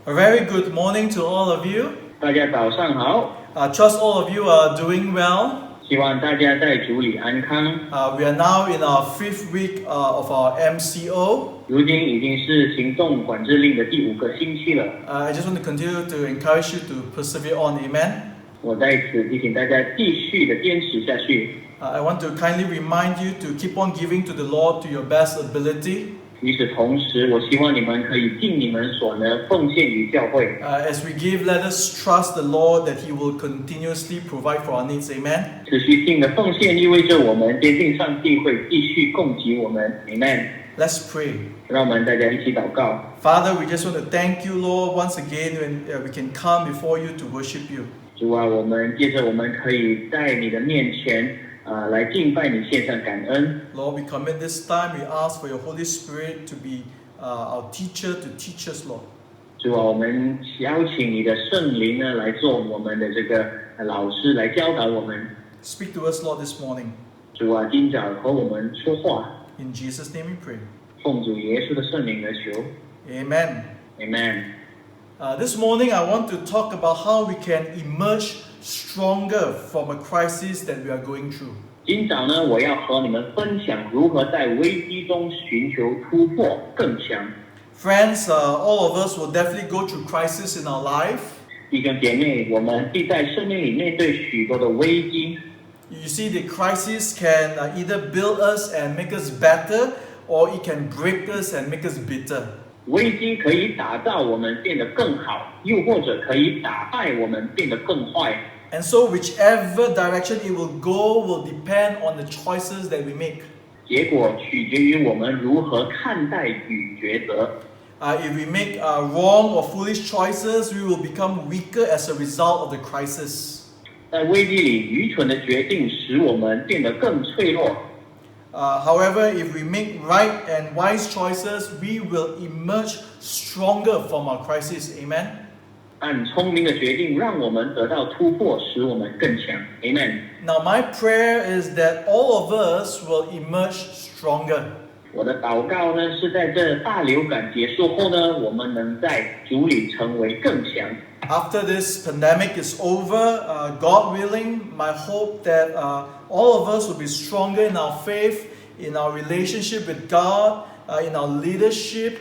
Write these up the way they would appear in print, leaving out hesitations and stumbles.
A very good morning to all of you. 大家早上好， Trust all of you are doing well. 希望大家在主里安康。We are now in our 5th week of our MCO. 如今已经是行动管制令的第5个星期了。I just want to continue to encourage you to persevere on. Amen. 我在此提醒大家继续的坚持下去。I want to kindly remind you to keep on giving to the Lord to your best ability. 与此同时，我希望你们可以尽你们所能奉献于教会。As we give, let us trust the Lord that He will continuously provide for our needs. Amen. 持续性的奉献意味着我们坚信上帝会继续供给我们。Amen。 Let's pray. 让我们大家一起祷告。Father, we just want to thank you, Lord, once again when we can come before you to worship you. 主啊，我们可以在你的面前来敬拜你，献上感恩。 Lord, we commit this time. We ask for your Holy Spirit to be our teacher to teach us, Lord. 主啊，我们邀请你的圣灵呢来做我们的这个老师，来教导我们。 Speak to us, Lord, this morning. 主啊，今早和我们说话， In Jesus' name we pray. 奉主耶稣的圣灵而求。 Amen. Amen。 This morning, I want to talk about how we can emerge stronger from a crisis that we are going through. 今早呢，我要和你们分享如何在危机中寻求突破，更强。 Friends, all of us will definitely go through crisis in our life. 弟兄姐妹，我们必在生命里面对许多的危机。 You see, the crisis can either build us and make us better, or it can break us and make us bitter. 危机可以打造我们变得更好，又或者可以打败我们变得更坏。 And so, whichever direction it will go will depend on the choices that we make. 结果取决于我们如何看待与抉择。 If we make wrong or foolish choices, we will become weaker as a result of the crisis. 在危机里，愚蠢的决定使我们变得更脆弱。 However, if we make right and wise choices, we will emerge stronger from our crisis. Amen. 按聪明的决定，让我们得到突破，使我们更强。Amen。 Now, my prayer is that all of us will emerge stronger. 我的祷告呢，是在这大流感结束后呢，我们能在主里成为更强。 After this pandemic is over, God willing, my hope that all of us will be stronger in our faith, in our relationship with God, in our leadership,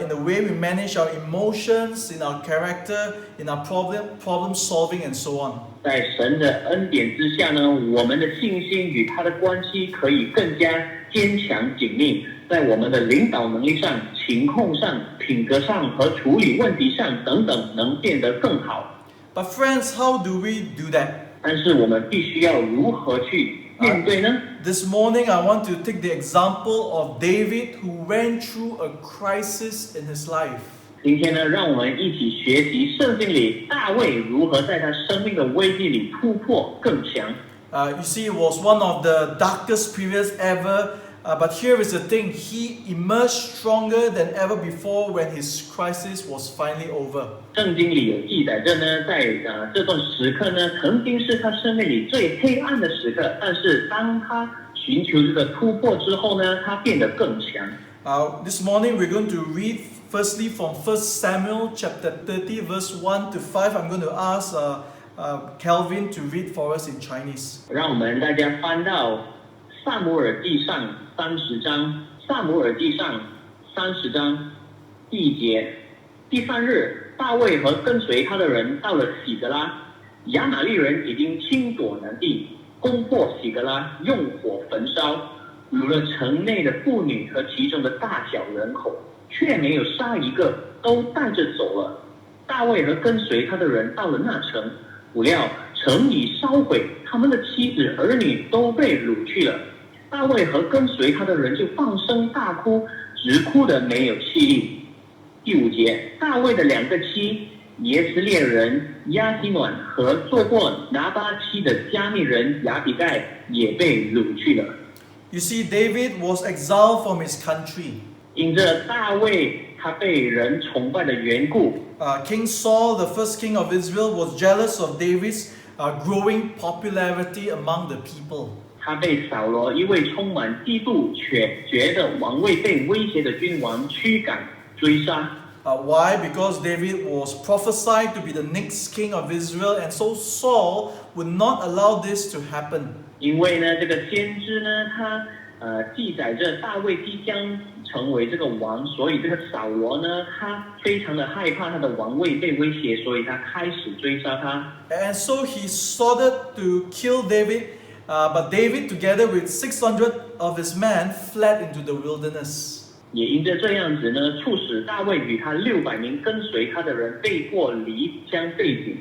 in the way we manage our emotions, in our character, in our problem solving, and so on. 在神的恩典之下呢，我们的信心与他的关系可以更加坚强紧密，在我们的领导能力上、情控上、品格上和处理问题上等等，能变得更好。 But friends, how do we do that? 但是我们必须要如何去面对呢？ This morning, I want to take the example of David, who went through a crisis in his life. 今天呢，让我们一起学习圣经里大卫如何在他生命的危机里突破更强。You see, it was one of the darkest periods ever. But here is the thing, he emerged stronger than ever before when his crisis was finally over. 圣经里有记载着呢，在这段时刻呢，曾经是他生命里最黑暗的时刻，但是当他寻求这个突破之后呢，他变得更强。This morning we're going to read firstly from 1 Samuel chapter 30 verse 1 to 5. I'm going to ask Calvin to read for us in Chinese. 让我们大家翻到撒母耳记上30章，撒母耳记上30章第1节。第3日，大卫和跟随他的人到了喜格拉，亚玛力人已经倾夺南地，攻破喜格拉，用火焚烧，掳了城内的妇女和其中的大小人口，却没有杀一个，都带着走了。大卫和跟随他的人到了那城，不料城已烧毁，他们的妻子儿女都被掳去了。大卫和跟随他的人就放声大哭，直哭得没有气力。第5节，大卫的2个妻耶斯列人亚希暖和做过拿巴妻的加密人亚比盖也被掳去了。You see, David was exiled from his country. 因着大卫他被人崇拜的缘故， King Saul, the first king of Israel, was jealous of David's growing popularity among the people. 他被扫罗一位充满嫉妒却觉得王位被威胁的君王驱赶追杀。Why? Because David was prophesied to be the next king of Israel, and so Saul would not allow this to happen. 因为呢，这个先知呢，他记载着大卫即将成为这个王，所以这个扫罗呢，他非常的害怕他的王位被威胁，所以他开始追杀他。And so he sought to kill David, but David, together with 600 of his men, fled into the wilderness. 也因着这样子呢，促使大卫与他600名跟随他的人被迫离疆背井。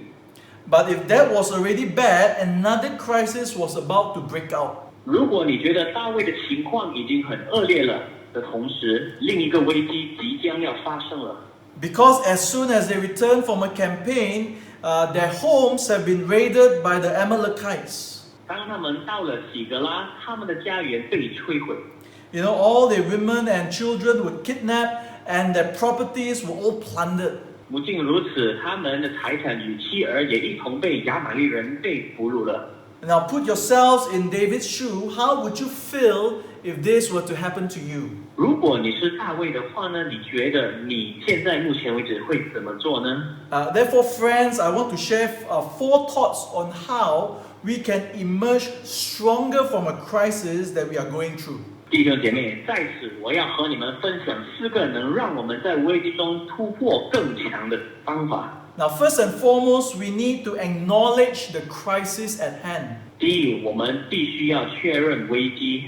But if that was already bad, another crisis was about to break out. 如果你觉得大卫的情况已经很恶劣了的同时，另一个危机即将要发生了。Because as soon as they returned from a campaign, their homes have been raided by the Amalekites. 当他们到了喜格拉，他们的家园被摧毁。You know, all their women and children were kidnapped, and their properties were all plundered. 不仅如此，他们的财产与妻儿也一同被亚玛力人被俘虏了。Now put yourselves in David's shoe. How would you feel if this were to happen to you? 如果你是大卫的话呢，你觉得你现在目前为止会怎么做呢？ Therefore, friends, I want to share 4 thoughts on how we can emerge stronger from a crisis that we are going through. 弟兄姐妹，在此我要和你们分享4个能让我们在危机中突破更强的方法。Now, first and foremost, we need to acknowledge the crisis at hand. 第一，我们必须要确认危机。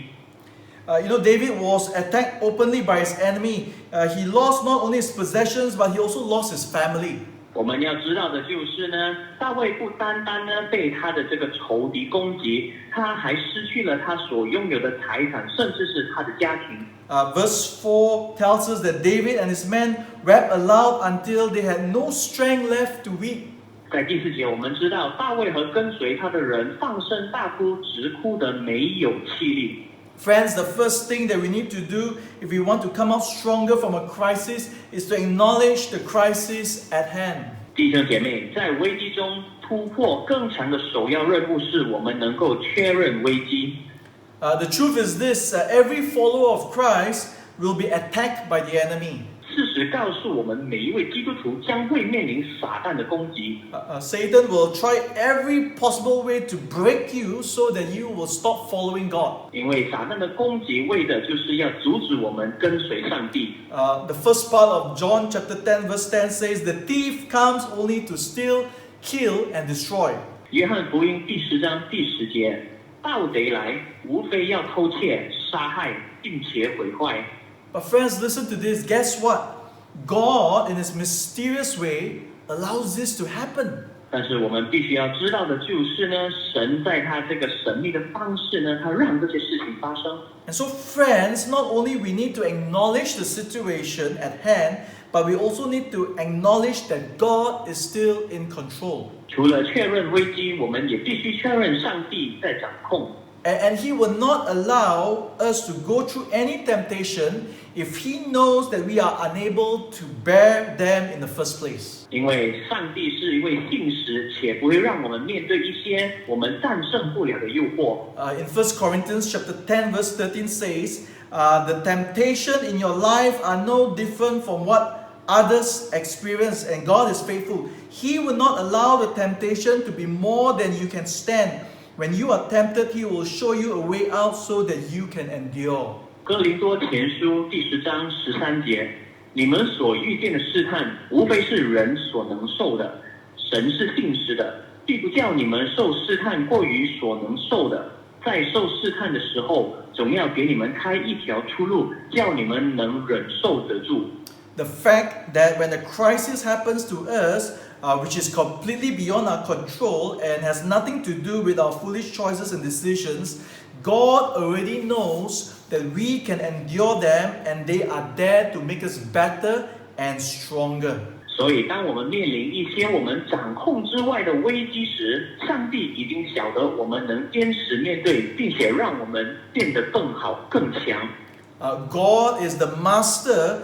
David was attacked openly by his enemy. He lost not only his possessions, but he also lost his family. 我们要知道的就是呢，大卫不单单呢被他的这个仇敌攻击，他还失去了他所拥有的财产，甚至是他的家庭。Verse 4 tells us that David and his men wept aloud until they had no strength left to weep. 在第4节，我们知道大卫和跟随他的人放声大哭，直哭得没有气力。Friends, the first thing that we need to do if we want to come out stronger from a crisis is to acknowledge the crisis at hand. 弟兄姐妹，在危机中突破更强的首要任务是我们能够确认危机。The truth is this, every follower of Christ will be attacked by the enemy. 事实告诉我们，每一位基督徒将会面临撒旦的攻击。Satan will try every possible way to break you so that you will stop following God. 因为撒旦的攻击为的就是要阻止我们跟随上帝。The first part of John chapter 10 verse 10 says, "The thief comes only to steal, kill and destroy." 约翰福音第10章第10节，盗贼来，无非要偷窃、杀害，并且毁坏。But friends, listen to this. Guess what? God, in His mysterious way, allows this to happen. 但是我们必须要知道的就是呢，神在他这个神秘的方式呢，他让这些事情发生。And so, friends, not only we need to acknowledge the situation at hand, but we also need to acknowledge that God is still in control. 除了确认危机，我们也必须确认上帝在掌控。And He will not allow us to go through any temptation if He knows that we are unable to bear them in the first place. 因为上帝是一位信实，且不会让我们面对一些我们战胜不了的诱惑。In 1 Corinthians chapter 10 verse 13 says, the temptation in your life are no different from what others experience, and God is faithful. He will not allow the temptation to be more than you can stand. When you are tempted, He will show you a way out so that you can endure. 哥林多前书第10章13节，你们所遇见的试探，无非是人所能受的。神是信实的，必不叫你们受试探过于所能受的。在受试探的时候，总要给你们开一条出路，叫你们能忍受得住。The fact that when a crisis happens to us, which is completely beyond our control and has nothing to do with our foolish choices and decisions, God already knows that we can endure them and they are there to make us better and stronger. 所以，当我们面临一些我们掌控之外的危机时，上帝已经晓得我们能坚持面对，并且让我们变得更好、更强。God is the master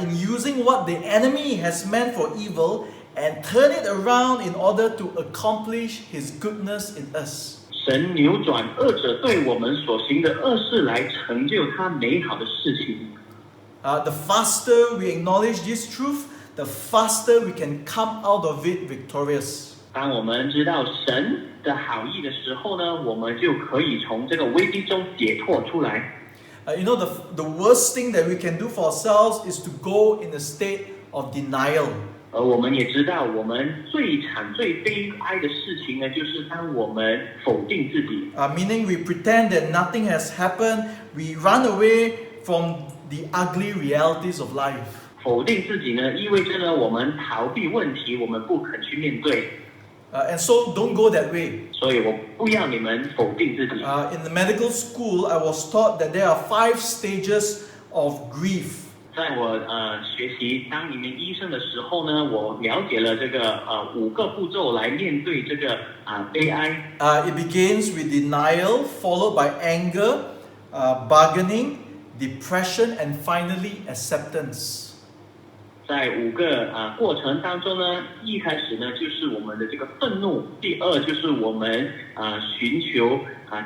in using what the enemy has meant for evil and turn it around in order to accomplish His goodness in us. 神扭转恶者对我们所行的恶事，来成就他美好的事情。The faster we acknowledge this truth, the faster we can come out of it victorious. 当我们知道神的好意的时候呢，我们就可以从这个危机中解脱出来。The worst thing that we can do for ourselves is to go in a state of denial. 而我们也知道，我们最惨、最悲哀的事情呢，就是当我们否定自己。Meaning we pretend that nothing has happened, we run away from the ugly realities of life. 否定自己呢，意味着呢，我们逃避问题，我们不肯去面对。And so don't go that way. 所以我不要你们否定自己。In the medical school, I was taught that there are 5 stages of grief. 在我学习当一名医生的时候呢，我了解了这个5个步骤来面对这个悲哀。It begins with denial, followed by anger, bargaining, depression, and finally acceptance. 在5个过程当中呢，一开始呢就是我们的这个愤怒，第二就是我们寻求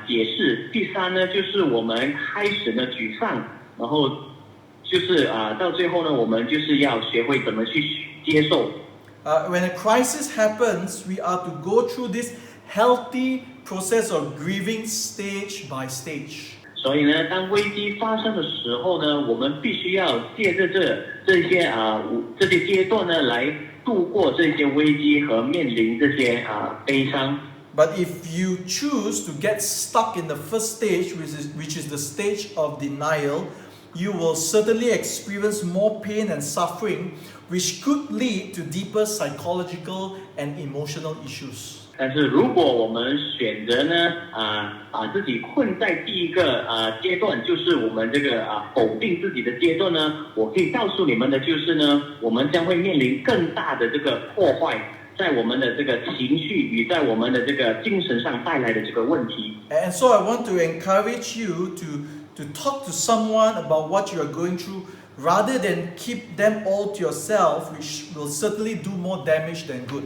解释，第三呢就是我们开始呢沮丧，然后就是到最后呢，我们就是要学会怎么去接受。When a crisis happens, we are to go through this healthy process of grieving stage by stage. 所以呢，当危机发生的时候呢，我们必须要借着这些阶段呢，来度过这些危机和面临这些悲伤。But if you choose to get stuck in the first stage, which is the stage of denial, you will certainly experience more pain and suffering, which could lead to deeper psychological and emotional issues. 但是如果我们选择呢，把自己困在第一个阶段，就是我们这个否定自己的阶段呢，我可以告诉你们的就是呢，我们将会面临更大的这个破坏，在我们的这个情绪与在我们的这个精神上带来的这个问题。And so I want to encourage you to talk to someone about what you are going through, rather than keep them all to yourself, which will certainly do more damage than good.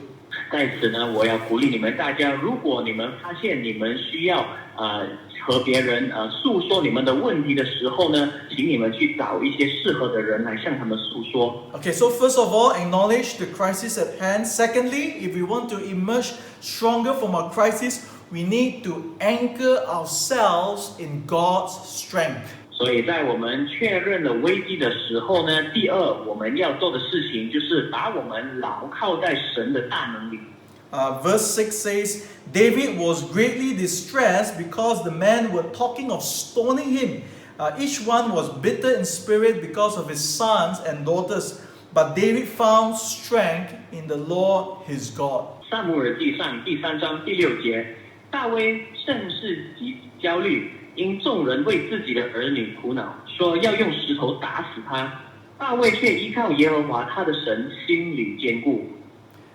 在此呢，我要鼓励你们大家，如果你们发现你们需要和别人诉说你们的问题的时候呢，请你们去找一些适合的人来向他们诉说。Okay, so first of all, acknowledge the crisis at hand. Secondly, if we want to emerge stronger from our crisis, we need to anchor ourselves in God's strength. 所以在我们确认了危机的时候呢，第二我们要做的事情就是把我们牢靠在神的大能里。Verse 6 says, David was greatly distressed because the men were talking of stoning him. Each one was bitter in spirit because of his sons and daughters. But David found strength in the Lord his God. 撒母耳记上第3章第6节，大卫甚是焦虑，因众人为自己的儿女苦恼，说要用石头打死他。大卫却依靠耶和华他的神，心里坚固。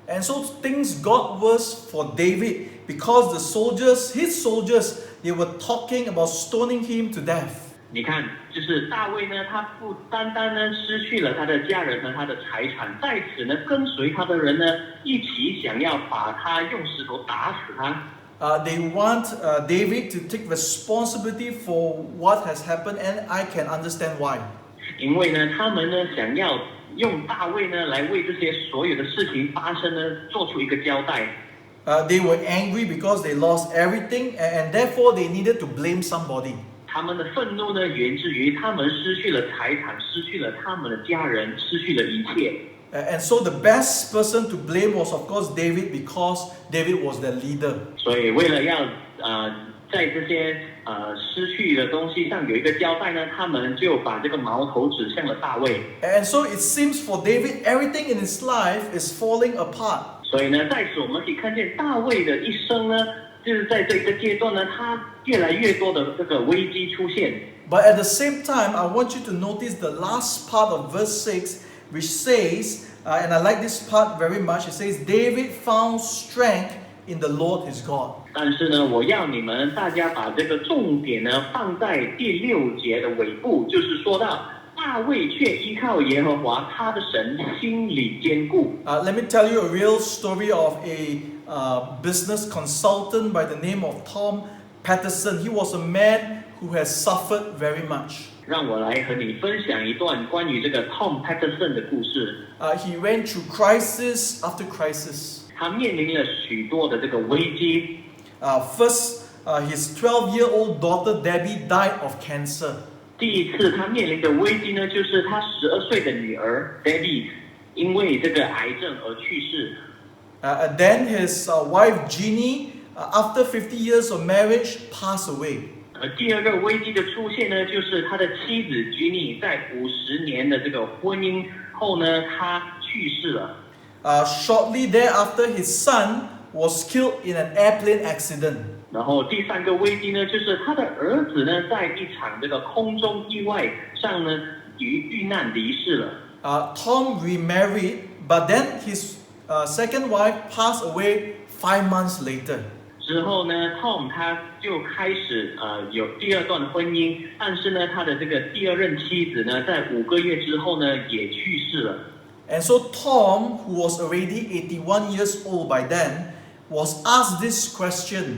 And so things got worse for David because his soldiers, they were talking about stoning him to death. 你看，就是大卫呢，他不单单呢失去了他的家人和他的财产，在此呢跟随他的人呢一起想要把他用石头打死他。They want David to take responsibility for what has happened, and I can understand why. 因为呢，他们呢想要用大卫呢来为这些所有的事情发生呢做出一个交代。They were angry because they lost everything, and therefore they needed to blame somebody. 他们的愤怒呢源自于他们失去了财产，失去了他们的家人，失去了一切。And so the best person to blame was, of course, David, because David was their leader. 所以为了要在这些失去的东西上有一个交代呢，他们就把这个矛头指向了大卫。And so it seems for David, everything in his life is falling apart. 所以呢，在此我们可以看见大卫的一生呢，就是在这个阶段呢，他越来越多的这个危机出现。But at the same time, I want you to notice the last part of verse 6, which says, and I like this part very much, it says, David found strength in the Lord his God. 但是呢，我要你们大家把这个重点呢放在第6节的尾部，就是说到大卫却依靠耶和华他的神，心里坚固。Let me tell you a real story of a business consultant by the name of Tom Patterson. He was a man who has suffered very much. 让我来和你分享一段关于这个 Tom Peterson 的故事。He went through crisis after crisis. 他面临了许多的这个危机。First, his 12-year-old daughter Debbie died of cancer. 第一次他面临的危机呢，就是他12岁的女儿 Debbie 因为这个癌症而去世。And then his wife Jeannie, after 50 years of marriage, passed away. 第二个危机的出现呢，就是他的妻子 Jeannie 在50年的这个婚姻后呢，她去世了。Shortly thereafter, his son was killed in an airplane accident. 然后第三个危机呢，就是他的儿子呢，在一场这个空中意外上呢，遇难离世了。Tom remarried, but then his second wife passed away 5 months later. 之后呢 ，Tom 他就开始有第二段婚姻，但是呢，他的这个第二任妻子呢，在5个月之后呢，也去世了。And so Tom, who was already 81 years old by then, was asked this question: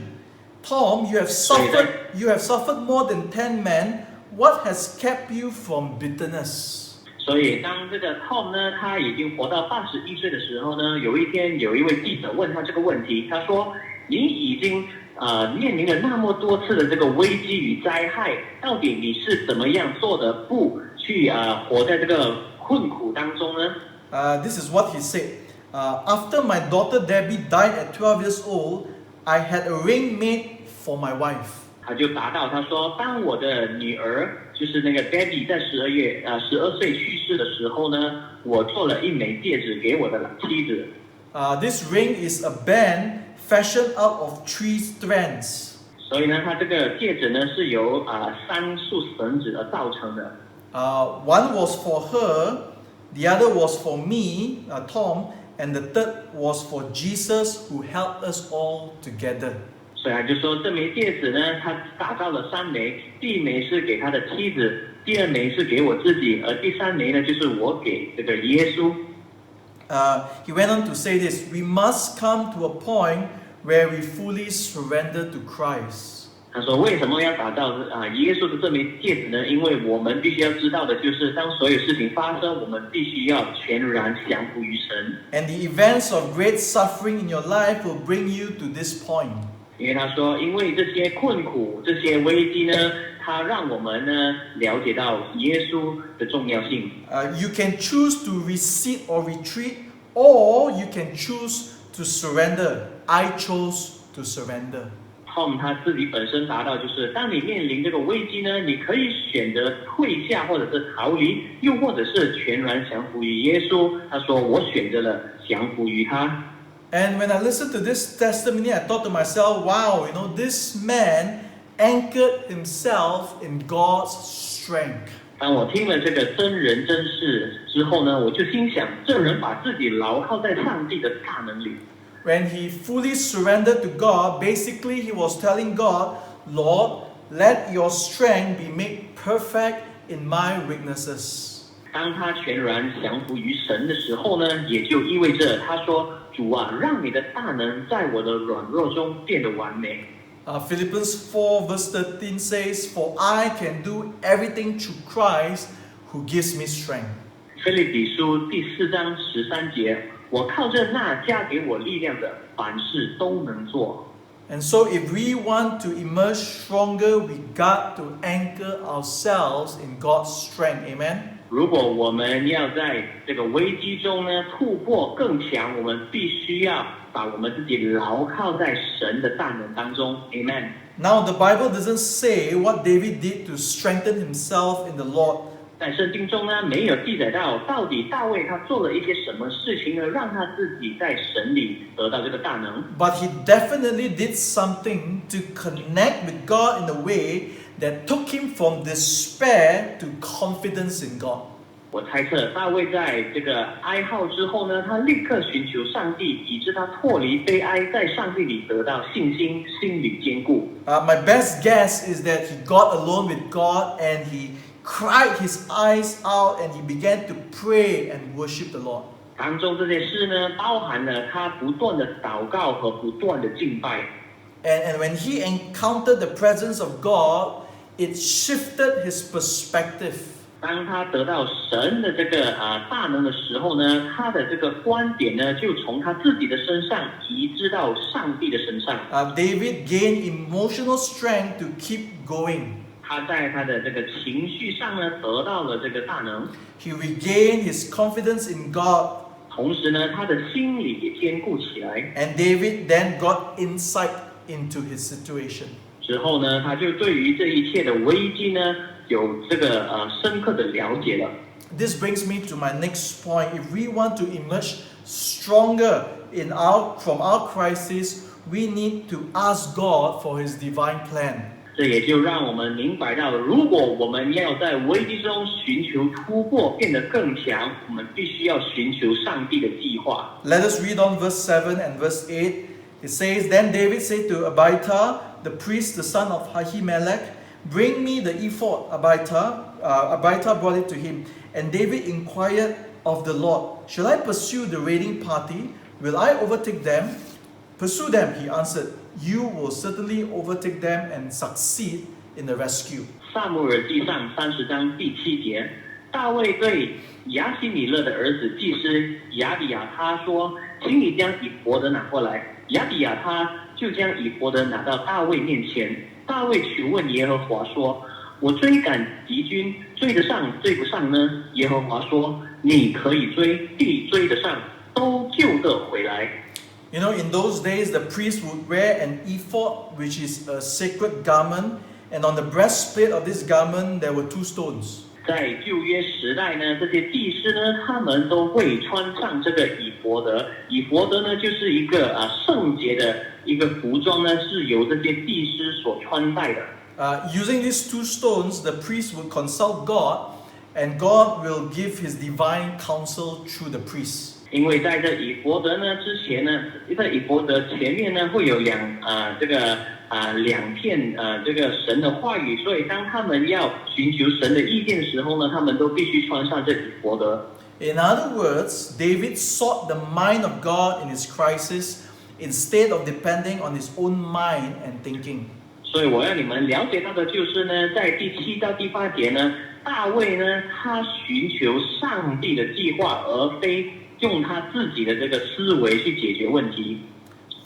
Tom, you have suffered more than 10 men. What has kept you from bitterness? 所以当这个 Tom 呢，他已经活到81岁的时候呢，有一天有一位记者问他这个问题，他说：“你已经面临了那么多次的这个危机与灾害，到底你是怎么样做的不去活在这个困苦当中呢？” This is what he said. After my daughter Debbie died at 12 years old, I had a ring made for my wife. 他就答道，他说：“当我的女儿就是那个 Debbie 在12岁去世的时候呢，我做了一枚戒指给我的妻子。This ring is a band fashioned out of 3 strands. 所以呢，它这个戒指呢是由3束绳子而造成的。One was for her, the other was for me, Tom, and the third was for Jesus, who helped us all together. 所以他就说，这枚戒指呢，他打造了3枚，第一枚是给他的妻子，第二枚是给我自己，而第3枚呢，就是我给这个耶稣。He went on to say this: we must come to a point where we fully surrender to Christ. 他说，为什么要打造耶稣的这枚戒指呢？因为我们必须要知道的就是，当所有事情发生，我们必须要全然降服于神。And the events of great suffering in your life will bring you to this point. 因为他说，因为这些困苦、这些危机呢，它让我们呢了解到耶稣的重要性。You can choose to recede or retreat, or you can choose to surrender. I chose to surrender. Tom 他自己本身达到，就是当你面临这个危机呢，你可以选择退下，或者是逃离，又或者是全然降服于耶稣。他说，我选择了降服于他。And when I listened to this testimony, I thought to myself, wow, this man anchored himself in God's strength. 当我听了这个真人真事之后呢，我就心想，这人把自己牢靠在上帝的大能里。When he fully surrendered to God, basically he was telling God, Lord, let your strength be made perfect in my weaknesses. 当他全然降服于神的时候呢，也就意味着他说，主啊，让你的大能在我的软弱中变得完美。Philippians 4 verse 13 says, For I can do everything through Christ who gives me strength. 腓立比书第4章13节，我靠着那加给我力量的，凡事都能做。And so if we want to emerge stronger, we got to anchor ourselves in God's strength. Amen? 如果我们要在这个危机中呢突破更强，我们必须要把我们自己牢靠在神的大能当中。Amen. Now the Bible doesn't say what David did to strengthen himself in the Lord. 在圣经中呢，没有记载到底大卫他做了一些什么事情呢，让他自己在神里得到这个大能。But he definitely did something to connect with God in a way that took him from despair to confidence in God. 我猜测大卫在这个哀号之后呢，他立刻寻求上帝，以致他脱离悲哀，在上帝里得到信心，心里坚固。My best guess is that he got alone with God and he cried his eyes out and he began to pray and worship the Lord. 当中这件事呢，包含了他不断的祷告和不断的敬拜。And when he encountered the presence of God, it shifted his perspective. 当他得到神的这个大能的时候呢，他的这个观点呢，就从他自己的身上移至到上帝的身上。David gained emotional strength to keep going. 他在他的这个情绪上呢，得到了这个大能。He regained his confidence in God. 同时呢，他的心理也坚固起来。And David then got insight into his situation. 之后呢，他就对于这一切的危机呢，有这个深刻的了解了。This brings me to my next point. If we want to emerge stronger from our crisis, we need to ask God for His divine plan. 这也就让我们明白到，如果我们要在危机中寻求突破，变得更强，我们必须要寻求上帝的计划。Let us read on verse 7 and verse 8. It says, Then David said to Abiathar, the priest, the son of Ahimelech, Bring me the ephod. Abiathar brought it to him. And David inquired of the Lord, Shall I pursue the raiding party? Will I overtake them? Pursue them, he answered. You will certainly overtake them and succeed in the rescue. 撒母耳记上30章第7节，大卫对亚希米勒的儿子祭司亚比亚他说：“请你将以弗得拿过来。”亚比亚他就将以弗得拿到大卫面前。大卫去问耶和华说：“我追赶敌军，追得上追不上呢？”耶和华说：“你可以追，必追得上，都救得回来。” You know, in those days, the priest would wear an ephod, which is a sacred garment, and on the breastplate of this garment, there were 2 stones. 在旧约时代呢，这些祭司呢，他们都会穿上这个以弗得。以弗得呢，就是一个圣洁的一个服装呢，是由这些祭司所穿戴的。Using these 2 stones, the priest would consult God, and God will give His divine counsel through the priest. 因为在这以弗得呢之前呢，在以弗得前面呢会有两片这个神的话语，所以当他们要寻求神的意见的时候呢，他们都必须穿上这以弗得。In other words, David sought the mind of God in his crisis instead of depending on his own mind and thinking. 所以我要你们了解到的就是呢，在第7到第8节呢，大卫呢他寻求上帝的计划，而非用他自己的这个思维去解决问题。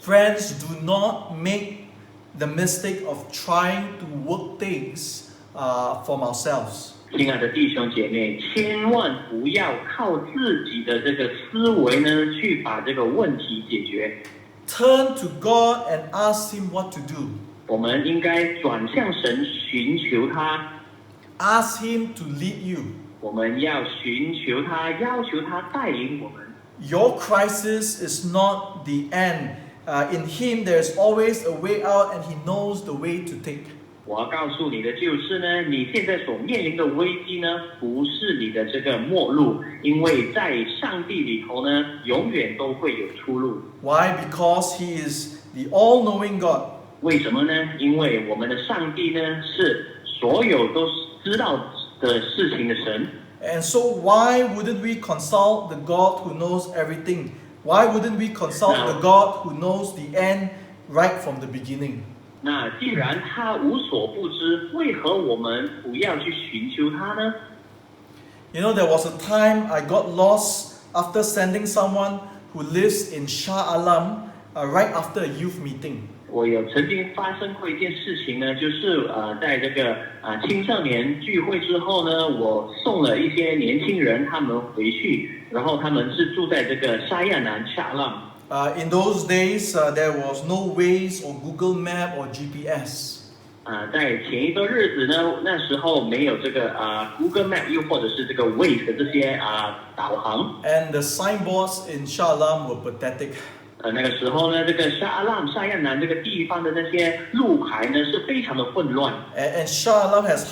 Friends, do not make the mistake of trying to work things from ourselves. 亲爱的弟兄姐妹，千万不要靠自己的这个思维呢，去把这个问题解决。Turn to God and ask Him what to do. 我们应该转向神，寻求他。Ask Him to lead you. 我们要寻求他，要求他带领我们。Your crisis is not the end. In Him, there is always a way out, and He knows the way to take. 我要告诉你的就是呢，你现在所面临的危机呢，不是你的这个末路，因为在上帝里头呢，永远都会有出路。Why? Because He is the all-knowing God. 为什么呢？因为我们的上帝呢，是所有都知道的事情的神。And so why wouldn't we consult the God who knows everything? Why wouldn't we consult the God who knows the end right from the beginning? 那既然他无所不知，为何我们不要去寻求他呢？ You know, there was a time I got lost after sending someone who lives in Shah Alam right after a youth meeting. 我有曾经发生过一件事情呢，就是在这个青少年聚会之后呢，我送了一些年轻人他们回去，然后他们是住在这个沙亚南夏浪。In those days, there was no Waze or Google Map or GPS. 在前一个日子呢，那时候没有这个Google Map 又或者是这个 Waze 的这些导航。And the signboards in Shah Alam were pathetic. 那个时候呢，这个沙亚南这个地方的那些路牌呢是非常的混乱。And Shah Alam has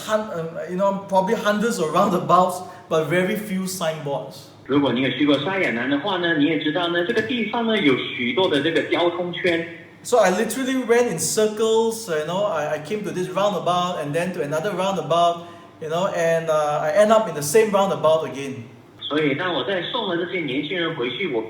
probably hundreds of roundabouts, but very few signboards. 如果你有去过沙亚南的话呢，你也知道呢，这个地方呢有许多的这个交通圈。So I literally ran in circles. I came to this roundabout and then to another roundabout. And I end up in the same roundabout again. 所以当我在送了这些年轻人回去，我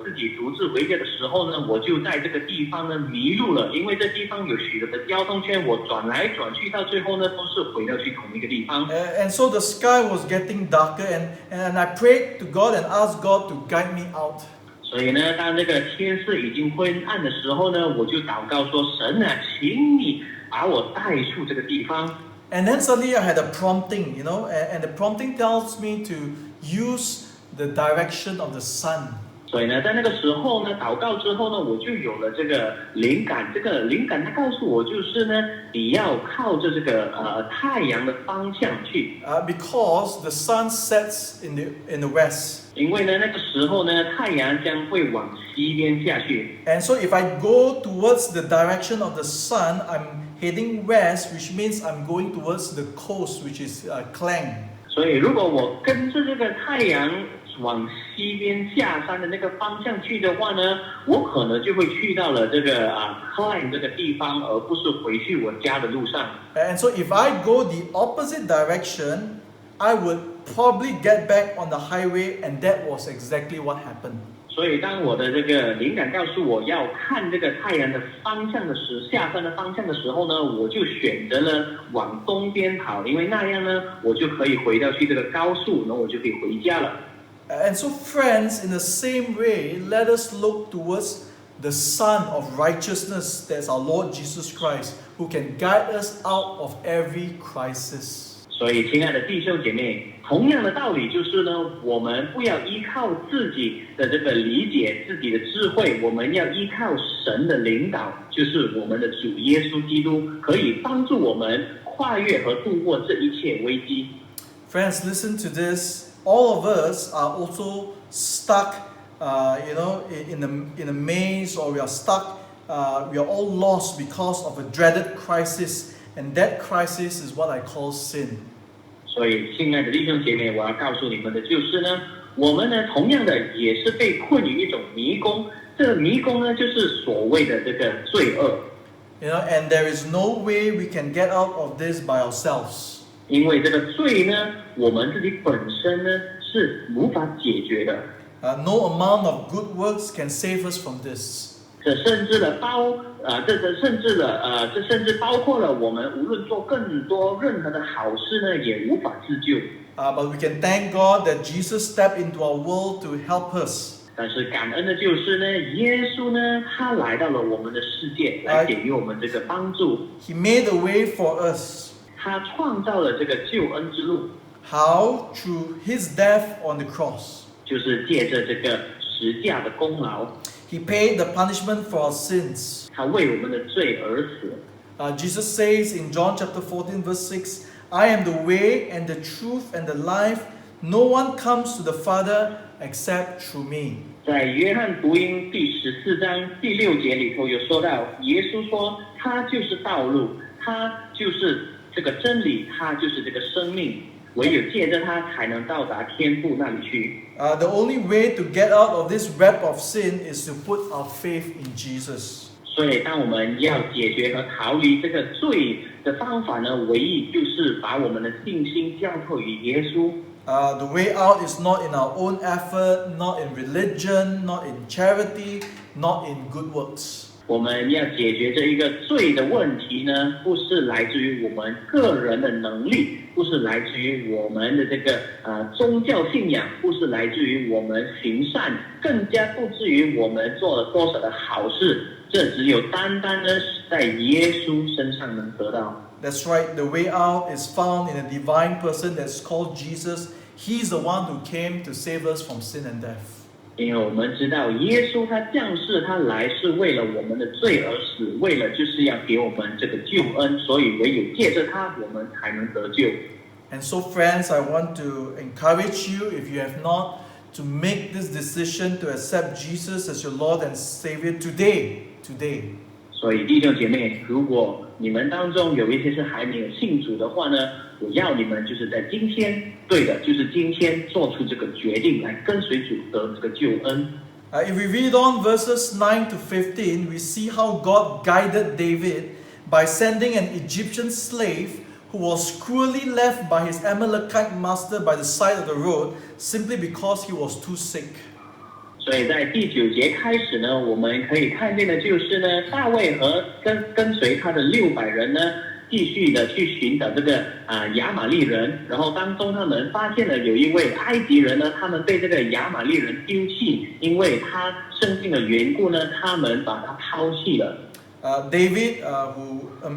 自己独自回家的时候呢，我就在这个地方呢迷路了，因为这地方有许多的交通圈，我转来转去，到最后呢都是回到去同一个地方。And so the sky was getting darker, and I prayed to God and asked God to guide me out. 所以呢，当这个天色已经昏暗的时候呢，我就祷告说：“神啊，请你把我带出这个地方。” And then suddenly I had a prompting, and the prompting tells me to use the direction of the sun. 所以呢，在那个时候呢，祷告之后呢，我就有了这个灵感。这个灵感它告诉我，就是呢，你要靠着这个太阳的方向去。Because the sun sets in the west. 因为呢，那个时候呢，太阳将会往西边下去。And so if I go towards the direction of the sun, I'm heading west, which means I'm going towards the coast, which is Klang. 所以，如果我跟着这个太阳往西边下山的那个方向去的话呢，我可能就会去到了这个Klang 这个地方，而不是回去我家的路上。And so if I go the opposite direction, I would probably get back on the highway, and that was exactly what happened. 所以，当我的这个灵感告诉我要看这个太阳的方向的下山的方向的时候呢，我就选择了往东边跑，因为那样呢，我就可以回到去这个高速，然后我就可以回家了。And so, friends, in the same way, let us look towards the Son of Righteousness, that's our Lord Jesus Christ, who can guide us out of every crisis. 所以，亲爱的弟兄姐妹，同样的道理就是呢，我们不要依靠自己的这个理解、自己的智慧，我们要依靠神的领导，就是我们的主耶稣基督，可以帮助我们跨越和度过这一切危机。Friends, listen to this. All of us are also stuck, in a maze, or we are stuck. We are all lost because of a dreaded crisis, and that crisis is what I call sin. 所以，亲爱的弟兄姐妹，我要告诉你们的就是呢，我们呢，同样的也是被困于一种迷宫。这个迷宫呢，就是所谓的这个罪恶。And there is no way we can get out of this by ourselves. 因为这个罪呢，我们自己本身呢是无法解决的。No amount of good works can save us from this. 这甚至包括了我们无论做更多任何的好事呢，也无法自救。But we can thank God that Jesus stepped into our world to help us. 但是感恩的就是呢，耶稣呢，他来到了我们的世界，来给予我们这个帮助。He made a way for us. 他创造了这个救恩之路。How? Through His death on the cross. 就是借着这个十架的功劳。He paid the punishment for our sins. 他为我们的罪而死。Jesus says in John chapter 14 verse 6, I am the way and the truth and the life. No one comes to the Father except through me. 在约翰福音第14章第6节里头有说到，耶稣说他就是道路，他就是这个真理，他就是这个生命，唯有借着他才能到达天父那里去。The only way to get out of this web of sin is to put our faith in Jesus. 所以，当我们要解决和逃离这个罪的方法呢，唯一就是把我们的信心交托于耶稣。The way out is not in our own effort, not in religion, not in charity, not in good works. 我们要解决这一个罪的问题呢，不是来自于我们个人的能力，不是来自于我们的这个宗教信仰，不是来自于我们行善，更加不至于我们做了多少的好事，这只有单单的在耶稣身上能得到。That's right, the way out is found in a divine person that's called Jesus. He's the one who came to save us from sin and death. 因为我们知道耶稣他降世，他来是为了我们的罪而死，为了就是要给我们这个救恩，所以唯有借着他，我们才能得救。And so, friends, I want to encourage you, if you have not, to make this decision to accept Jesus as your Lord and Savior today. 所以弟兄姐妹，如果你们当中有一些是还没有信主的话呢，我要你们就是在今天，对的，就是今天做出这个决定来跟随主得这个救恩。If we read on verses 9 to 15, we see how God guided David by sending an Egyptian slave who was cruelly left by his Amalekite master by the side of the road simply because he was too sick. 所以在第9节开始呢，我们可以看见的就是呢，大卫和跟随他的600人呢，继续的去寻找这个亚玛利人。然后当中他们发现了有一位埃及人呢，他们被这个亚玛利人丢弃，因为他生病的缘故呢，他们把他抛弃了。David,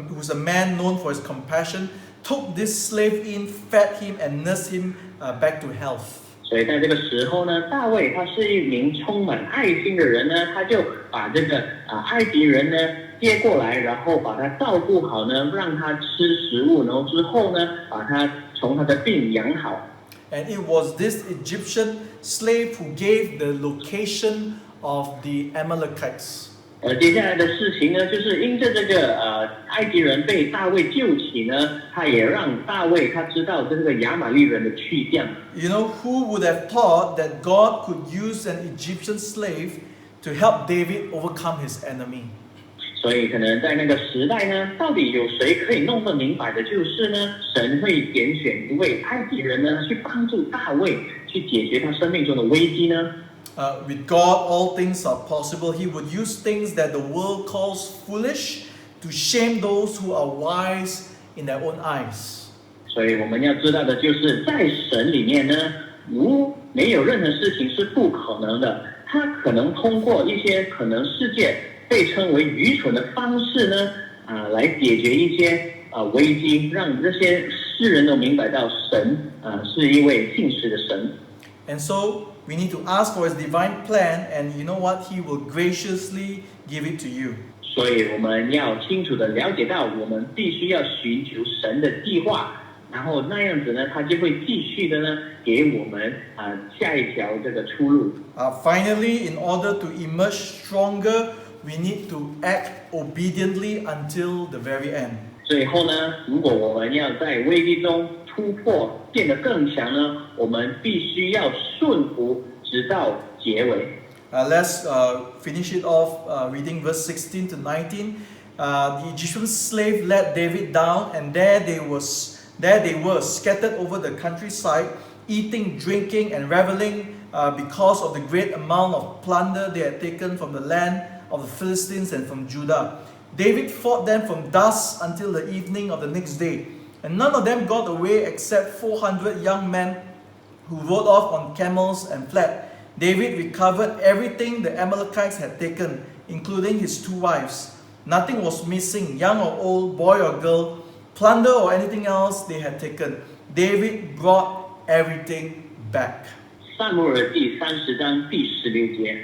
who's a man known for his compassion, took this slave in, fed him, and nursed him back to health. 所以在这个时候呢，大卫他是一名充满爱心的人呢，他就把这个埃及人呢接过来，然后把他照顾好呢，让他吃食物，然后之后呢，把他从他的病养好。And it was this Egyptian slave who gave the location of the Amalekites. 接下来的事情呢，就是因着这个埃及人被大卫救起呢，他也让大卫他知道这个亚玛利人的去向。You know, who would have thought that God could use an Egyptian slave to help David overcome his enemy? 所以可能在那个时代呢，到底有谁可以弄得明白的，就是呢，神会拣选一位埃及人呢，去帮助大卫去解决他生命中的危机呢。With God, all things are possible. He would use things that the world calls foolish to shame those who are wise in their own eyes. 所以我们要知道的就是，在神里面呢，没有任何事情是不可能的。他可能通过一些可能世界被称为愚蠢的方式呢，来解决一些危机，让这些世人都明白到神是一位信实的神。And so we need to ask for His divine plan, and you know what? He will graciously give it to you. 所以我们要清楚的了解到，我们必须要寻求神的计划，然后那样子呢，他就会继续的呢，给我们下一条这个出路。Finally, in order to emerge stronger, we need to act obediently until the very end. 最后呢，如果我们要在危机中突破，变得更强呢，我们必须要顺服，直到结尾。Let's finish it off reading verse 16 to 19. The Egyptian slave led David down, and there they were scattered over the countryside, eating, drinking, and reveling because of the great amount of plunder they had taken from the land of the Philistines and from Judah. David fought them from dusk until the evening of the next day, and none of them got away except 400 young men who rode off on camels and fled. David recovered everything the Amalekites had taken, including his 2 wives. Nothing was missing, young or old, boy or girl, plunder or anything else they had taken. David brought everything back. 撒母耳记30章第16节，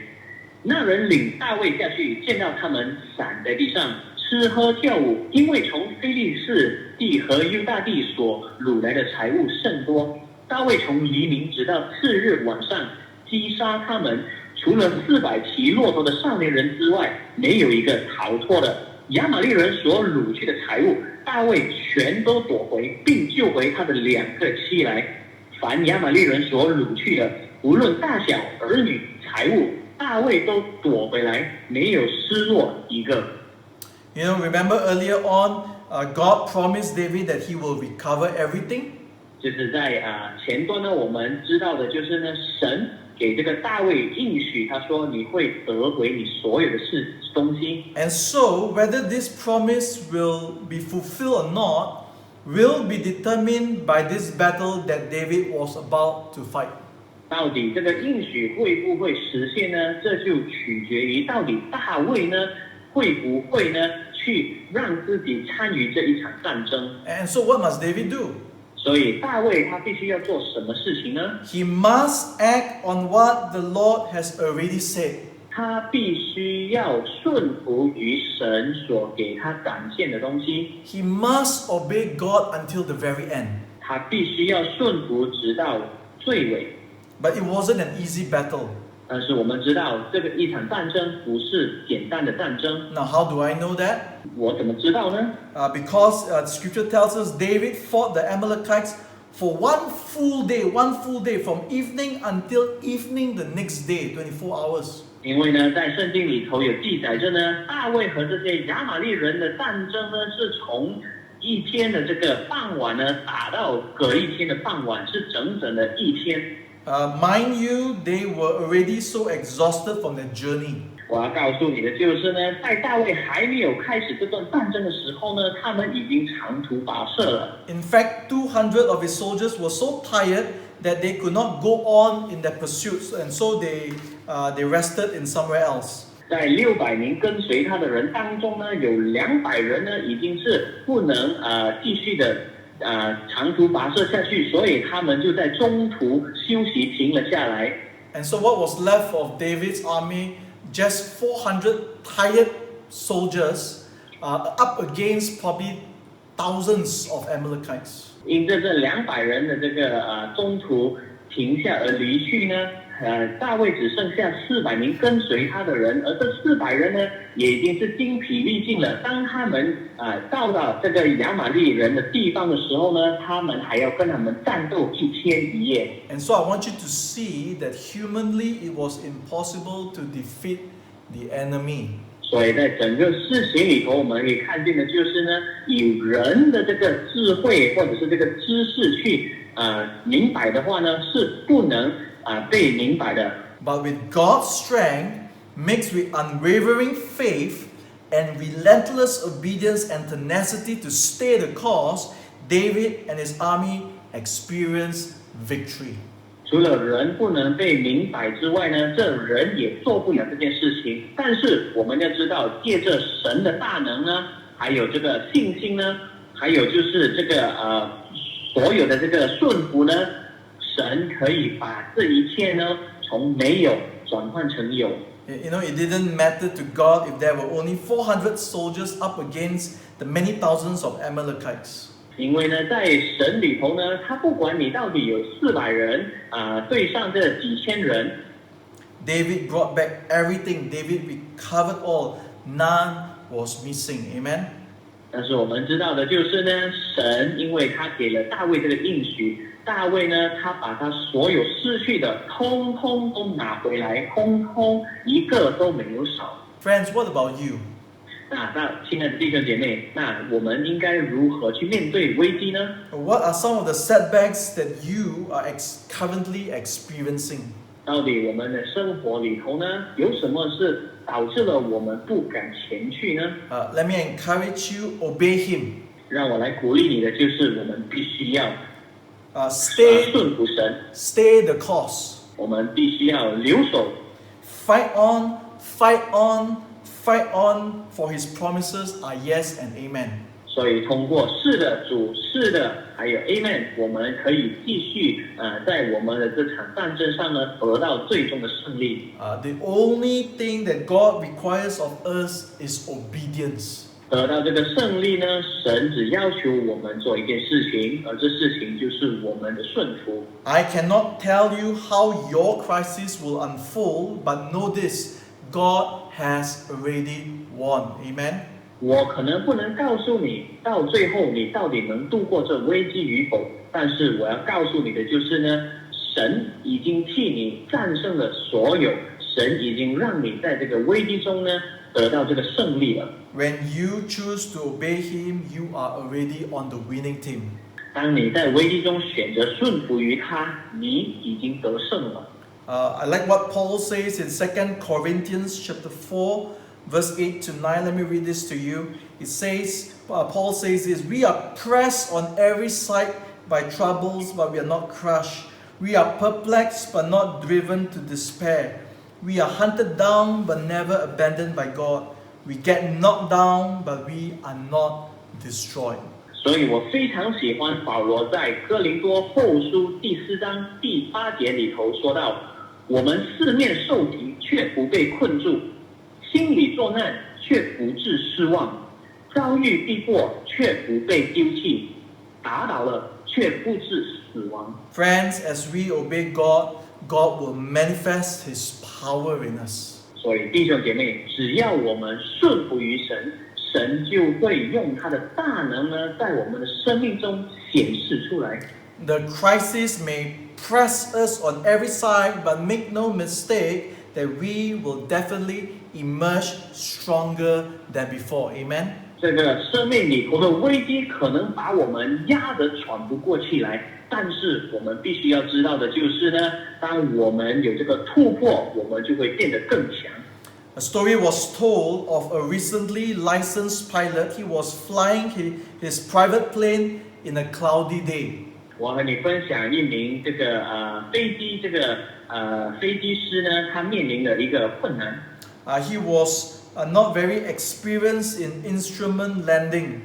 那人领大卫下去，见到他们散在地上，吃喝跳舞，因为从非利士地和犹大地所掳来的财物甚多。大卫从黎明直到次日晚上，击杀他们，除了400骑骆驼的少年人之外，没有一个逃脱的。亚玛利人所掳去的财物，大卫全都夺回，并救回他的2个妻来。凡亚玛利人所掳去的，无论大小、儿女、财物，大卫都夺回来，没有失落一个。You know, remember earlier on, God promised David that he will recover everything. 就是在前端呢，我们知道的就是呢，神给这个大卫应许，他说你会得回你所有的东西。And so, whether this promise will be fulfilled or not, will be determined by this battle that David was about to fight. 到底这个应许会不会实现呢？这就取决于到底大卫呢会不会呢去让自己参与这一场战争。And so, what must David do? 所以大卫他必须要做什么事情呢？ He must act on what the Lord has already said. 他必须要顺服于神所给他展现的东西。He must obey God until the very end. 他必须要顺服直到最尾。But it wasn't an easy battle. 但是我们知道，这个一场战争不是简单的战争。Now, how do I know that? 我怎么知道呢？ Because Scripture tells us David fought the Amalekites for one full day, from evening until evening the next day, 24 hours. 因为呢，在圣经里头有记载着呢，大卫和这些亚玛利人的战争呢，是从一天的这个傍晚呢，打到隔一天的傍晚，是整整的一天。Mind you, they were already so exhausted from their journey. 我要告诉你的就是呢，在大卫还没有开始这段战争的时候呢，他们已经长途跋涉了。In fact, 200 of his soldiers were so tired that they could not go on in their pursuits, and so they rested in somewhere else. 在600名跟随他的人当中呢，有200人呢已经是不能继续的长途跋涉下去，所以他们就在中途休息停了下来。And so what was left of David's army? Just 400 tired soldiers up against probably thousands of Amalekites. 因着这200人的这个中途停下而离去呢，大卫只剩下400名跟随他的人，而这400人呢，也已经是精疲力尽了。当他们到了这个亚玛力人的地方的时候呢，他们还要跟他们战斗1天1夜。And so I want you to see that humanly it was impossible to defeat the enemy. 所以在整个事情里头，我们可以看见的就是呢，以人的这个智慧或者是这个知识去明白的话呢，是不能被明白的。But with God's strength, mixed with unwavering faith and relentless obedience and tenacity to stay the course, David and his army experienced victory. 除了人不能被明白之外呢，这人也做不了这件事情。但是我们要知道，借着神的大能呢，还有这个信心呢，还有就是这个所有的这个顺服呢，神可以把这一切呢，从没有转换成有。You know, it didn't matter to God if there were only 400 soldiers up against the many thousands of Amalekites. 因为呢，在神里头呢，他不管你到底有400人对上这几千人。David brought back everything. David recovered all. None was missing. Amen. 但是我们知道的就是呢，神因为他给了大卫这个应许，大卫呢，他把他所有失去的，通通都拿回来，通通一个都没有少。Friends, what about you? 那亲爱的弟兄姐妹，那我们应该如何去面对危机呢？ What are some of the setbacks that you are currently experiencing? 到底我们的生活里头呢，有什么是导致了我们不敢前去呢？ Let me encourage you, obey him. 让我来鼓励你的就是，我们必须要Stay 顺服神， the course. 我们必须要留守。Fight on, fight on, fight on, for his promises are yes and amen. 所以通过是的主，是的，还有 Amen， 我们可以继续在我们的这场战争上呢，得到最终的胜利。The only thing that God requires of us is obedience. 得到这个胜利呢，神只要求我们做一件事情，而这事情就是我们的顺服。I cannot tell you how your crisis will unfold, but know this, God has already won. Amen. 我可能不能告诉你，到最后你到底能度过这危机与否，但是我要告诉你的就是呢，神已经替你战胜了所有，神已经让你在这个危机中呢得到这个胜利了。When you choose to obey him, you are already on the winning team. 当你在危机中选择顺服于他，你已经得胜了。I like what Paul says in 2 Corinthians chapter 4, verse 8 to 9. Let me read this to you. It says, Paul says this, we are pressed on every side by troubles, but we are not crushed. We are perplexed, but not driven to despair. We are hunted down, but never abandoned by God. We get knocked down, but we are not destroyed. 所以我非常喜欢保罗在哥林多后书第4章第8节里头说到，我们四面受敌，却不被困住。心里作难，却不致失望；遭遇逼迫，却不被丢弃；打倒了，却不致死亡。 Friends, as we obey God, God will manifest His power in us. 所以弟兄姐妹，只要我们顺服于神，神就会用他的大能呢，在我们的生命中显示出来。The crisis may press us on every side, but make no mistake that we will definitely emerge stronger than before. Amen. 这个生命里头的危机可能把我们压得喘不过气来，但是我们必须要知道的就是呢，当我们有这个突破，我们就会变得更强。A story was told of a recently licensed pilot. He was flying his private plane in a cloudy day. 我和你分享一名这个飞机师呢，他面临了一个困难。He was not very experienced in instrument landing.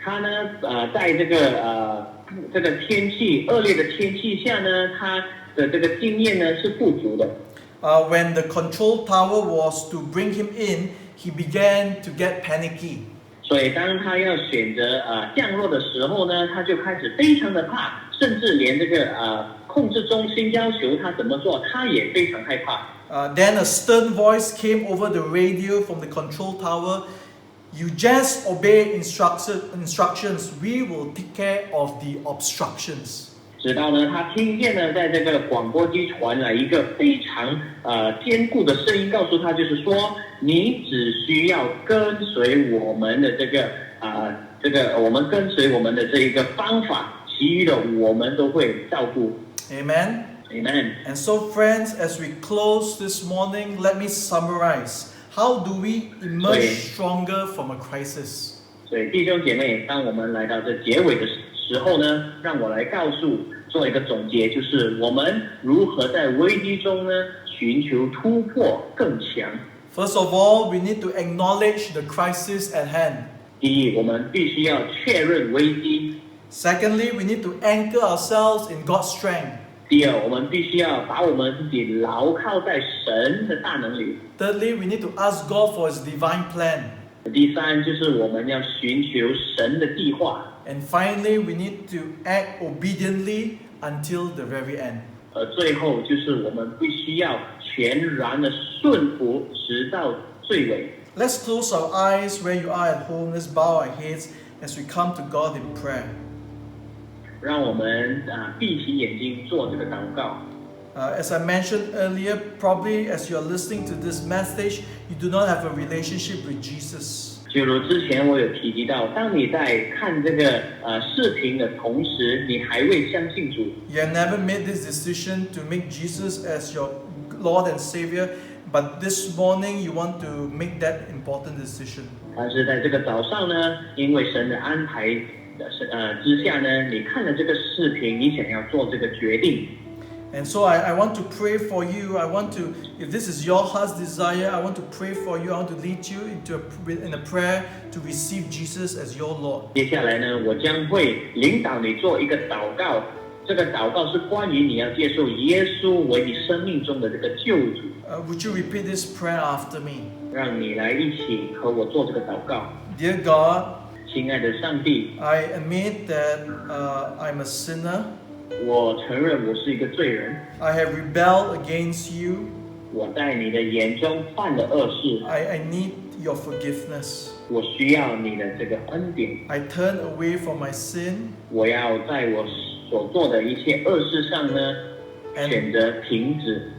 他呢，在这个天气恶劣的天气下呢，他的这个经验呢是不足的。When the control tower was to bring him in, he began to get panicky. 所以当他要选择降落的时候呢，他就开始非常的怕，甚至连这个控制中心要求他怎么做，他也非常害怕。Then a stern voice came over the radio from the control tower. You just obey instructions. We will take care of the obstructions. 直到呢，他听见呢，在这个广播机传来一个非常坚固的声音，告诉他，就是说，你只需要跟随我们的我们跟随我们的这一个方法，其余的我们都会照顾。Amen. Amen. And so, friends, as we close this morning, let me summarize. How do we emerge stronger from a crisis? 所以弟兄姐妹，当我们来到这结尾的时候呢，让我来做一个总结，就是我们如何在危机中呢寻求突破更强。First of all, we need to acknowledge the crisis at hand. 第一，我们必须要确认危机。Secondly, we need to anchor ourselves in God's strength. 第二，我们必须要把我们自己牢靠在神的大能里。Thirdly, we need to ask God for His divine plan. 第三，就是我们要寻求神的计划。And finally, we need to act obediently until the very end. 最后就是我们必须要全然的顺服，直到最尾。Let's close our eyes where you are at home. Let's bow our heads as we come to God in prayer. 让我们闭起眼睛做这个祷告。As I mentioned earlier, probably as you are listening to this message, you do not have a relationship with Jesus. 就如之前我有提及到，当你在看这个视频的同时，你还未相信主。You have never made this decision to make Jesus as your Lord and Savior, but this morning you want to make that important decision. 但是在这个早上呢，因为神的安排之下呢，你看了这个视频，你想要做这个决定。And so I want to pray for you. I want to, if this is your heart's desire, I want to pray for you. I want to lead you in a prayer to receive Jesus as your Lord. 接下来呢，我将会领导你做一个祷告。这个祷告是关于你要接受耶稣为你生命中的这个救主。Would you repeat this prayer after me? 让你来一起和我做这个祷告。Dear God, 亲爱的上帝， I admit that I'm a sinner. 我承认我是一个罪人。I have rebelled against you. 我在你的眼中犯了恶事。I need your forgiveness. 我需要你的这个恩典。I turn away from my sin. 我要在我所做的一切恶事上呢，选择停止。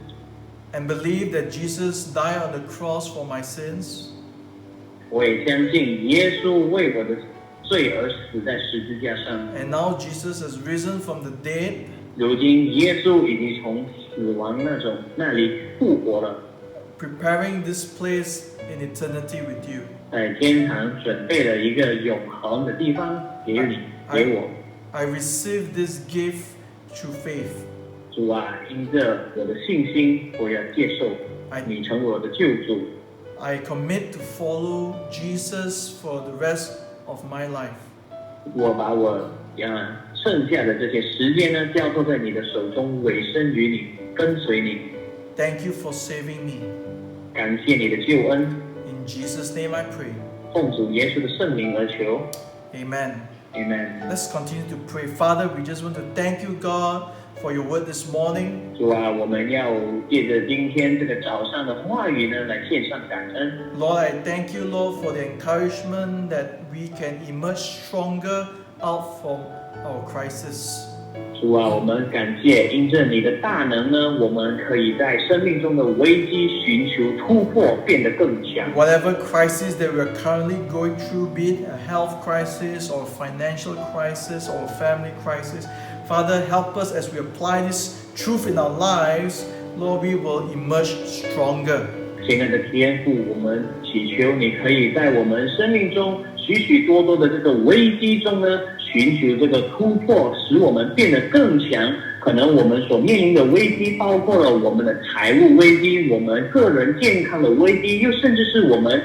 And believe that Jesus died on the cross for my sins. 我也相信耶稣为我的罪而死在十字架上。And now Jesus has risen from the dead. 如今耶稣已经从死亡那里复活了， preparing this place in eternity with you. 在天堂准备了一个永恒的地方给你，给我。I receive this gift through faith. 主啊，因着我的信心，我要接受你成为我的救主。I commit to follow Jesus for the rest of my life. 我把我剩下的这些时间呢，交托在你的手中，委身于你，跟随你。Thank you for saving me. 感谢你的救恩。In Jesus' name I pray. 奉主耶稣的圣名而求。Amen. Amen. Let's continue to pray. Father, we just want to thank you, God, for your word this morning. 主啊，我们要借着今天这个早上的话语呢，来献上感恩。Lord, I thank you, Lord, for the encouragement that we can emerge stronger out from our crisis. 主啊，我们感谢，因着你的大能呢，我们可以在生命中的危机寻求突破，变得更强。Whatever crisis that we are currently going through, be it a health crisis or a financial crisis or a family crisis, Father, help us as we apply this truth in our lives. Lord, we will emerge stronger. 亲爱的天父，我们祈求你可以在我们生命中许许多多的这个危机中呢，寻求这个突破，使我们变得更强。可能我们所面临的危机包括了我们的财务危机，我们个人健康的危机，又甚至是我们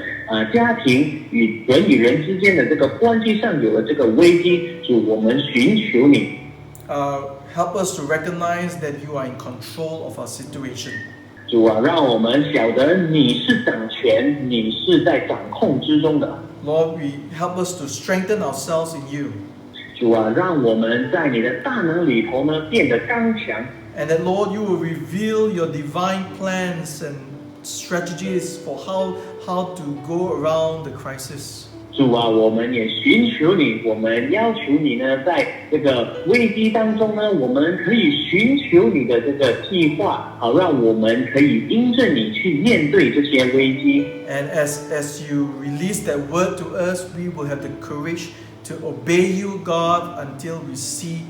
家庭与人与人之间的这个关系上有了这个危机。主，我们寻求你。Help us to recognize that you are in control of our situation. 主啊，让我们晓得你是掌权，你是在掌控之中的。Lord, we help us to strengthen ourselves in you. 主啊，让我们在你的大能里头呢变得刚强。And that, Lord, you will reveal your divine plans and strategies for how to go around the crisis. 主啊，我们也寻求你，我们要求你呢，在这个危机当中呢，我们可以寻求你的这个计划，好让我们可以因着你去面对这些危机。And as you release that word to us, we will have the courage to obey you, God, until we see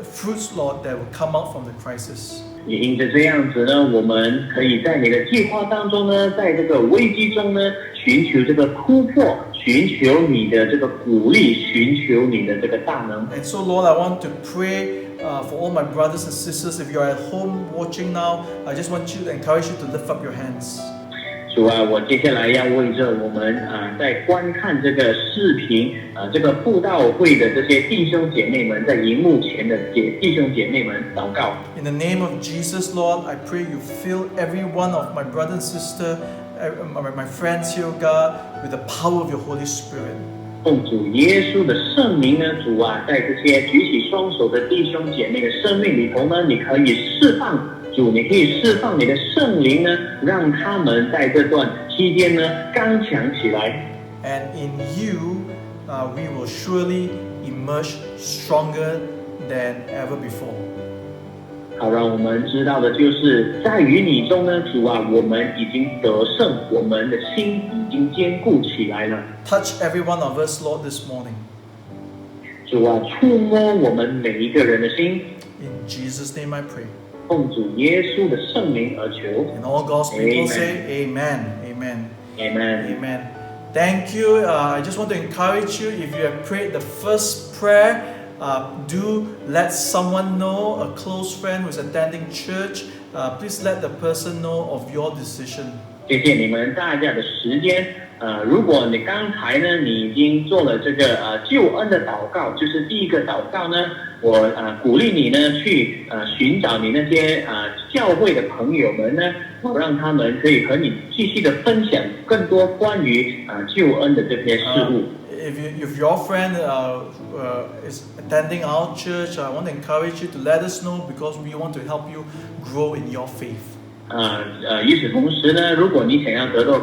fruits, Lord, that will come out from the crisis. 也因着这样子呢，我们可以在你的计划当中呢，在这个危机中呢，寻求这个突破，寻求你的这个鼓励，寻求你的这个大能。And so, Lord, I want to pray for all my brothers and sisters. If you're at home watching now, I just want you to encourage you to lift up your hands. 主啊，我接下来要为着我们在观看这个视频这个布道会的这些弟兄姐妹们，在荧幕前的弟兄姐妹们祷告。In the name of Jesus, Lord, I pray you fill every one of my brother and sister, my friends here, God, with the power of your Holy Spirit. 奉主耶稣的圣名呢，主啊，在这些举起双手的弟兄姐妹的生命里头呢，你可以释放。主，你可以释放你的圣灵呢，让他们在这段期间呢刚强起来。And in you, we will surely emerge stronger than ever before. 好，让我们知道的就是在于你中呢，主啊，我们已经得胜，我们的心已经坚固起来了。Touch every one of us, Lord, this morning. 主啊，触摸我们每一个人的心。In Jesus' name, I pray. 奉主耶稣的圣名而求。And all God's people say, Amen. Amen. Amen. Amen. Thank you. I just want to encourage you, if you have prayed the first prayer, do let someone know, a close friend who is attending church. Please let the person know of your decision. 谢谢你们大家的时间。如果你刚才呢，你已经做了这个救恩的祷告，就是第一个祷告呢，我鼓励你呢去寻找你那些教会的朋友们呢，让他们可以和你继续的分享更多关于救恩的这些事物。If your friend is attending our church, I want to encourage you to let us know, because we want to help you grow in your faith. 与此同时呢，如果你想要得到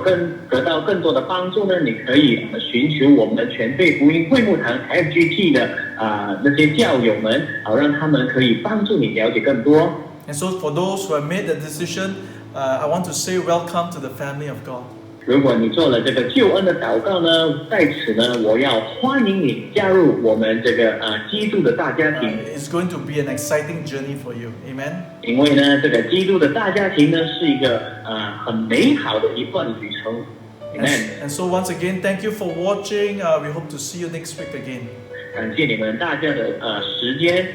更多的帮助呢，你可以寻求我们全备福音会幕堂 FGT 的那些教友们，好让他们可以帮助你了解更多。And so for those who have made the decision, I want to say welcome to the family of God. 如果你做了这个救恩的祷告呢，在此呢，我要欢迎你加入我们这个基督的大家庭。It's going to be an exciting journey for you. Amen. 因为呢，这个基督的大家庭呢，是一个很美好的一段旅程。Amen. And so once again, thank you for watching. We hope to see you next week again. 感谢你们大家的时间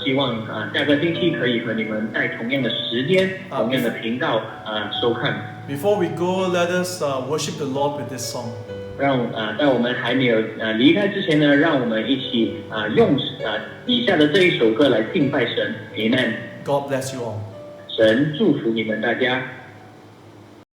希望下个星期可以和你们在同样的时间、同样的频道收看。Before we go, let us worship the Lord with this song. 在我们还没有离开之前呢，让我们一起用以下的这一首歌来敬拜神。Amen. God bless you all. 神祝福你们大家。